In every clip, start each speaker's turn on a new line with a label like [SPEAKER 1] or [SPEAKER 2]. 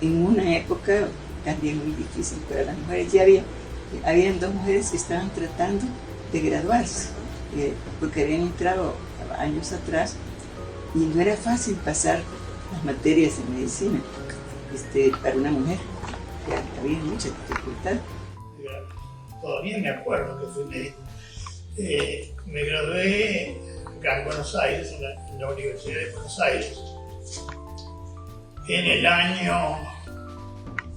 [SPEAKER 1] en una época también muy difícil para las mujeres. Ya habían 2 mujeres que estaban tratando de graduarse, porque habían entrado años atrás y no era fácil pasar las materias de medicina para una mujer. Había mucha dificultad.
[SPEAKER 2] Todavía me acuerdo que fui médico. Me gradué acá en Buenos Aires, en la Universidad de Buenos Aires, en el año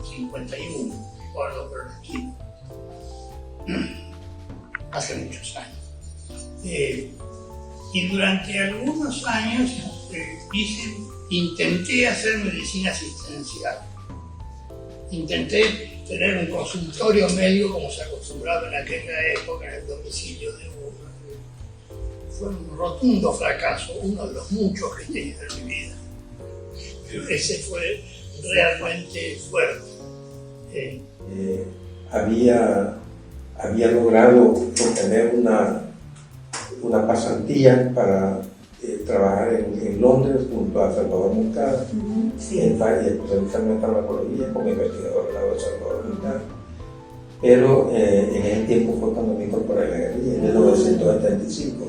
[SPEAKER 2] 51, recuerdo por el estilo. Hace muchos años. Y durante algunos años intenté hacer medicina asistencial. Intenté tener un consultorio médico como se acostumbraba en aquella época en el domicilio de uno. Fue un rotundo fracaso, uno de los muchos que he tenido en mi vida. Pero ese fue realmente fuerte.
[SPEAKER 3] Había logrado obtener una pasantía para trabajar en Londres junto a Salvador Moncada, especializarme en farmacología como investigador del lado de Salvador Moncada. Pero en ese tiempo fue cuando me incorporé a la guerrilla, en 1975.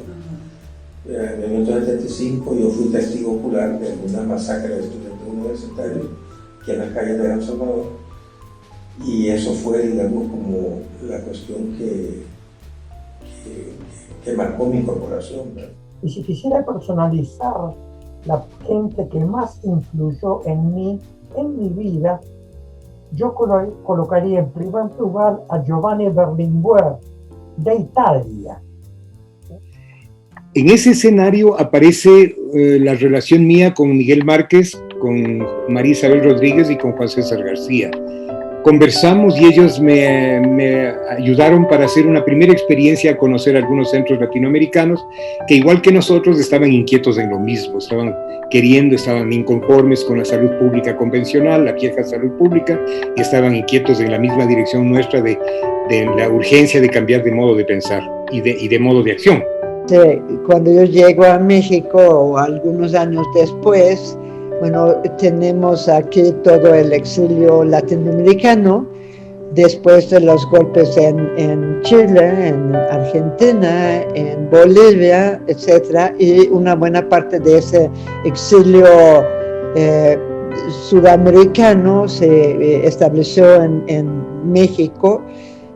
[SPEAKER 3] En 1975 yo fui testigo ocular de una masacre de estudiantes universitarios que en las calles de El Salvador, y eso fue, digamos, como la cuestión que marcó mi incorporación, ¿verdad?
[SPEAKER 4] Y si quisiera personalizar la gente que más influyó en mi vida, yo colocaría en primer lugar a Giovanni Berlinguer, de Italia.
[SPEAKER 5] En ese escenario aparece la relación mía con Miguel Márquez, con María Isabel Rodríguez y con Juan César García. Conversamos y ellos me ayudaron para hacer una primera experiencia a conocer algunos centros latinoamericanos que, igual que nosotros, estaban inquietos en lo mismo, estaban inconformes con la salud pública convencional, la vieja salud pública, y estaban inquietos en la misma dirección nuestra de la urgencia de cambiar de modo de pensar y de modo de acción.
[SPEAKER 6] Cuando yo llego a México, algunos años después, bueno, tenemos aquí todo el exilio latinoamericano, después de los golpes en Chile, en Argentina, en Bolivia, etc. Y una buena parte de ese exilio sudamericano se estableció en México.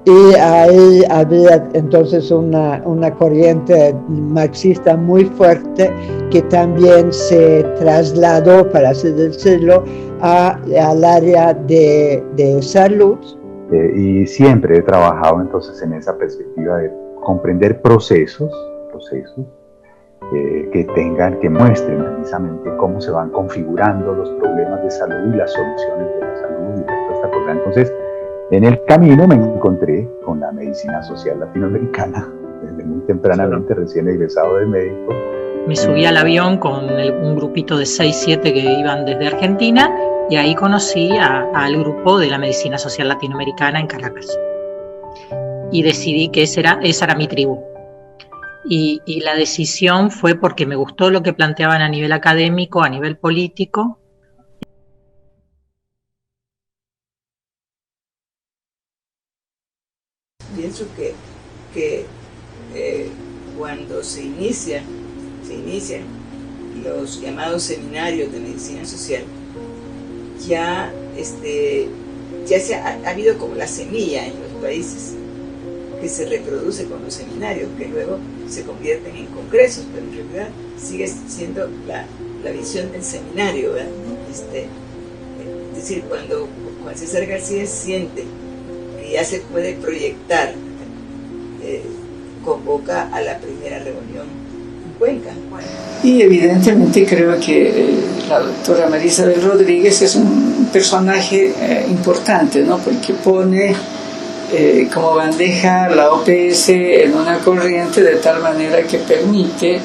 [SPEAKER 6] Y ahí había entonces una corriente marxista muy fuerte que también se trasladó, para así decirlo, al área de salud.
[SPEAKER 7] Y siempre he trabajado entonces en esa perspectiva de comprender procesos que muestren precisamente cómo se van configurando los problemas de salud y las soluciones de la salud y toda esta cosa. Entonces, en el camino me encontré con la medicina social latinoamericana, desde muy tempranamente, recién egresado de médico.
[SPEAKER 8] Me subí al avión con un grupito de 6-7 que iban desde Argentina, y ahí conocí al grupo de la medicina social latinoamericana en Caracas. Y decidí que esa era mi tribu. Y la decisión fue porque me gustó lo que planteaban a nivel académico, a nivel político.
[SPEAKER 1] Pienso que cuando se inician los llamados seminarios de medicina social, ya ha habido como la semilla en los países que se reproduce con los seminarios, que luego se convierten en congresos, pero en realidad sigue siendo la visión del seminario, ¿verdad? Es decir, cuando Juan César García siente que ya se puede proyectar, convoca a la primera reunión en Cuenca.
[SPEAKER 9] Y evidentemente creo que la doctora María Isabel Rodríguez es un personaje importante, ¿no? Porque pone como bandeja la OPS en una corriente de tal manera que permite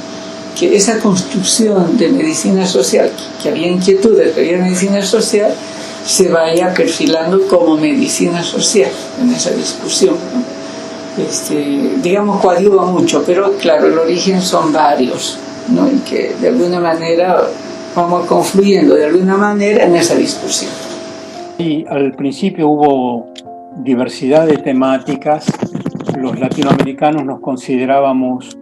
[SPEAKER 9] que esa construcción de medicina social, que había inquietudes, que había medicina social, se vaya perfilando como medicina social en esa discusión, ¿no? Digamos, coadyuva mucho, pero claro, el origen son varios, ¿no? Y que de alguna manera vamos confluyendo de alguna manera en esa discusión.
[SPEAKER 10] Sí, al principio hubo diversidad de temáticas. Los latinoamericanos nos considerábamos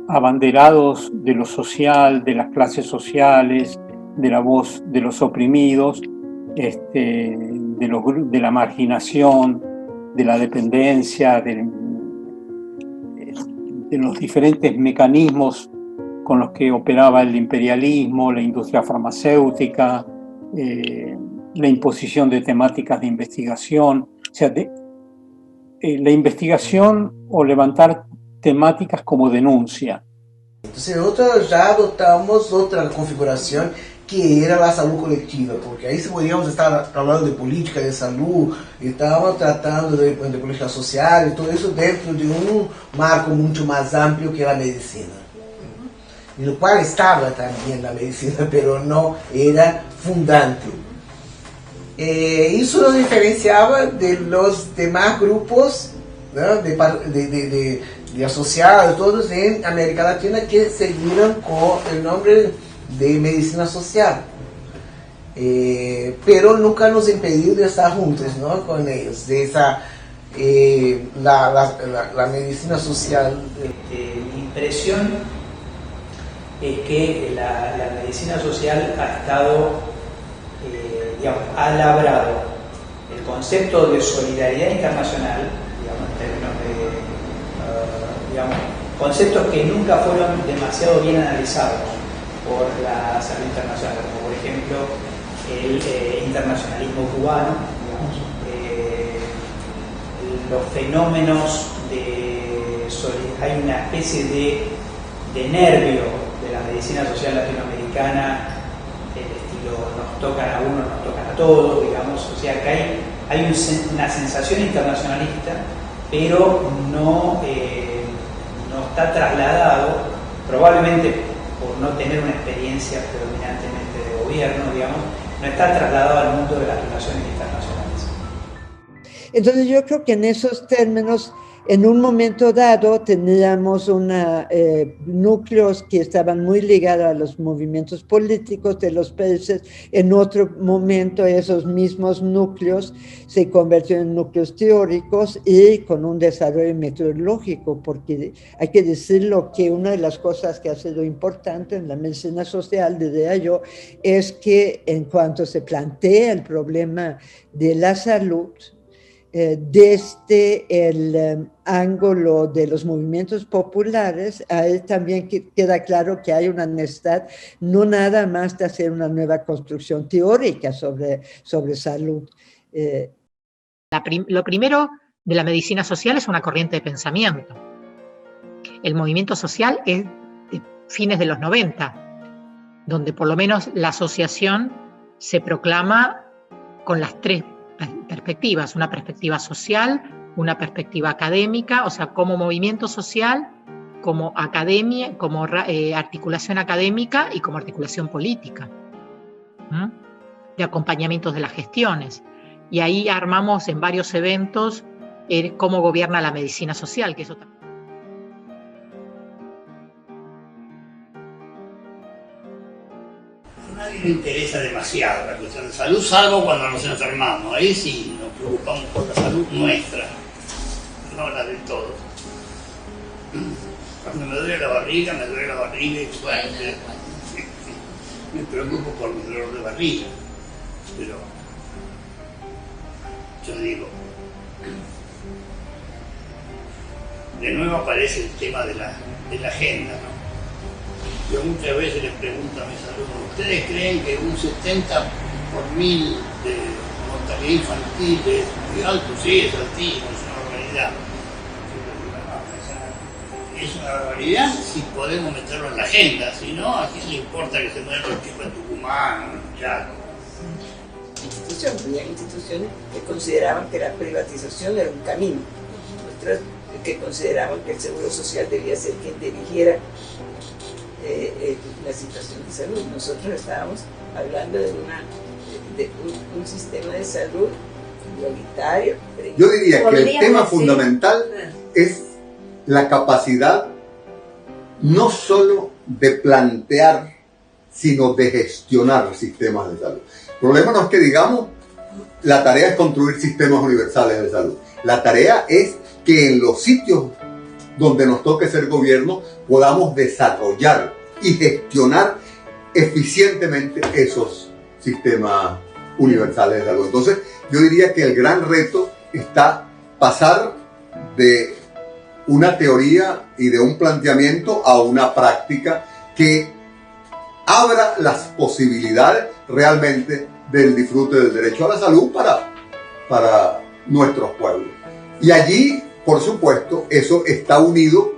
[SPEAKER 10] abanderados de lo social, de las clases sociales, de la voz de los oprimidos, de la marginación, de la dependencia, de los diferentes mecanismos con los que operaba el imperialismo, la industria farmacéutica, la imposición de temáticas de investigación, o sea, la investigación o levantar temáticas como denuncia.
[SPEAKER 11] Entonces nosotros ya adoptamos otra configuración que era la salud colectiva, porque ahí podíamos estar hablando de política de salud, y estábamos tratando de política social y todo eso dentro de un marco mucho más amplio que la medicina. En lo cual estaba también la medicina, pero no era fundante. Eso nos diferenciaba de los demás grupos, ¿no? de asociados, todos en América Latina, que seguían con el nombre de medicina social. Pero nunca nos impedió de estar juntos, ¿no? Con ellos, de esa, la medicina social.
[SPEAKER 12] Mi impresión es que la medicina social ha estado, ha labrado el concepto de solidaridad internacional, en términos de, conceptos que nunca fueron demasiado bien analizados por la salud internacional, como por ejemplo el internacionalismo cubano, los fenómenos hay una especie de nervio de la medicina social latinoamericana, del estilo nos tocan a unos, nos tocan a todos, digamos, o sea que hay una sensación internacionalista, pero no está trasladado, probablemente por no tener una experiencia predominantemente de gobierno, digamos, no está trasladado al mundo de las relaciones internacionales.
[SPEAKER 6] Entonces yo creo que en esos términos, en un momento dado teníamos núcleos que estaban muy ligados a los movimientos políticos de los países. En otro momento esos mismos núcleos se convirtieron en núcleos teóricos y con un desarrollo metodológico, porque hay que decirlo que una de las cosas que ha sido importante en la medicina social, diría yo, es que en cuanto se plantea el problema de la salud, desde el ángulo de los movimientos populares, ahí también queda claro que hay una necesidad no nada más de hacer una nueva construcción teórica sobre salud.
[SPEAKER 8] Lo primero de la medicina social es una corriente de pensamiento. El movimiento social es de fines de los 90, donde por lo menos la asociación se proclama con las tres perspectivas, una perspectiva social, una perspectiva académica, o sea, como movimiento social, como academia, como articulación académica y como articulación política, de acompañamientos de las gestiones. Y ahí armamos en varios eventos cómo gobierna la medicina social, que eso también.
[SPEAKER 2] A nadie le interesa demasiado la cuestión de salud, salvo cuando nos enfermamos. Ahí sí nos preocupamos por la salud nuestra, no la de todos. Cuando me duele la barriga y bueno, me preocupo por mi dolor de barriga. Pero yo digo, de nuevo aparece el tema de la agenda, ¿no? Yo muchas veces les pregunto a mis alumnos, ¿ustedes creen que un 70 por 1000 de mortalidad infantil es muy alto? Sí, es altísimo, es una barbaridad. Es una barbaridad si podemos meterlo en la agenda, si no, ¿a quién le importa que se mueran los chicos en Tucumán, en los Chacos?
[SPEAKER 1] Había instituciones que consideraban que la privatización era un camino, otras que consideraban que el Seguro Social debía ser quien dirigiera la situación de salud. Nosotros estábamos hablando de un sistema de salud igualitario.
[SPEAKER 13] Yo diría que el tema fundamental es la capacidad no solo de plantear, sino de gestionar sistemas de salud. El problema no es que digamos la tarea es construir sistemas universales de salud. La tarea es que en los sitios donde nos toque ser gobierno podamos desarrollar y gestionar eficientemente esos sistemas universales de salud. Entonces, yo diría que el gran reto está pasar de una teoría y de un planteamiento a una práctica que abra las posibilidades realmente del disfrute del derecho a la salud para nuestros pueblos. Y allí, por supuesto, eso está unido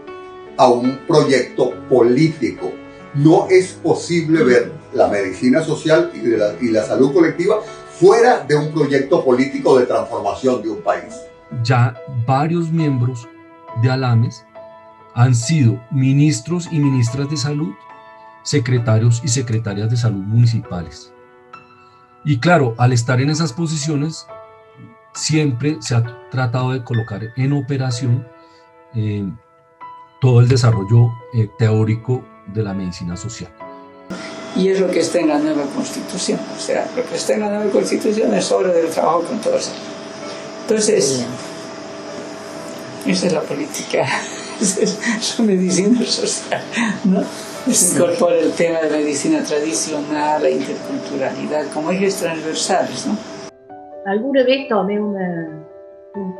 [SPEAKER 13] a un proyecto político. No es posible ver la medicina social y la salud colectiva fuera de un proyecto político de transformación de un país.
[SPEAKER 14] Ya varios miembros de ALAMES han sido ministros y ministras de salud, secretarios y secretarias de salud municipales. Y claro, al estar en esas posiciones, siempre se ha tratado de colocar en operación todo el desarrollo teórico de la medicina social.
[SPEAKER 9] Y es lo que está en la nueva Constitución. O sea, lo que está en la nueva Constitución es obra del trabajo con todos. Entonces, esa es la política, esa es la medicina social, ¿no? Se incorpora el tema de la medicina tradicional, la interculturalidad, como ejes transversales, ¿no?
[SPEAKER 15] Alguna vez tomé un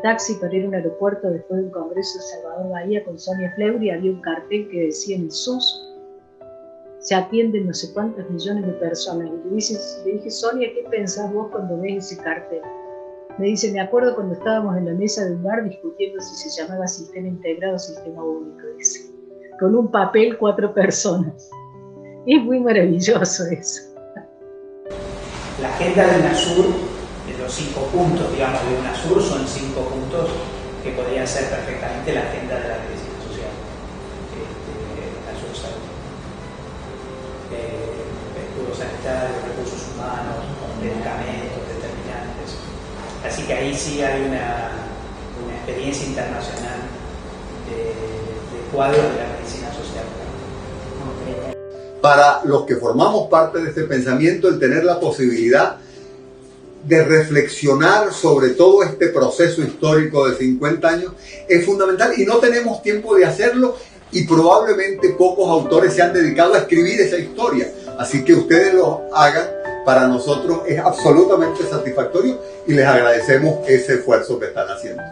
[SPEAKER 15] taxi para ir a un aeropuerto después de un congreso de Salvador Bahía con Sonia Fleury y había un cartel que decía: en el SUS se atienden no sé cuántos millones de personas. Y le dije, Sonia, ¿qué pensás vos cuando ves ese cartel? Me dice, me acuerdo cuando estábamos en la mesa de un bar discutiendo si se llamaba sistema integrado o sistema único, dice. Con un papel, 4 personas. Y es muy maravilloso eso.
[SPEAKER 12] La agenda de UNASUR, de los 5 puntos, digamos, de UNASUR, son 5 puntos que podrían ser perfectamente la agenda de la medicina social. UNASUR salud. Escudos sanitarios, recursos humanos, medicamentos, determinantes. Así que ahí sí hay una experiencia internacional de cuadros de la medicina social.
[SPEAKER 13] Para los que formamos parte de este pensamiento, el tener la posibilidad de reflexionar sobre todo este proceso histórico de 50 años es fundamental y no tenemos tiempo de hacerlo y probablemente pocos autores se han dedicado a escribir esa historia. Así que ustedes lo hagan, para nosotros es absolutamente satisfactorio y les agradecemos ese esfuerzo que están haciendo.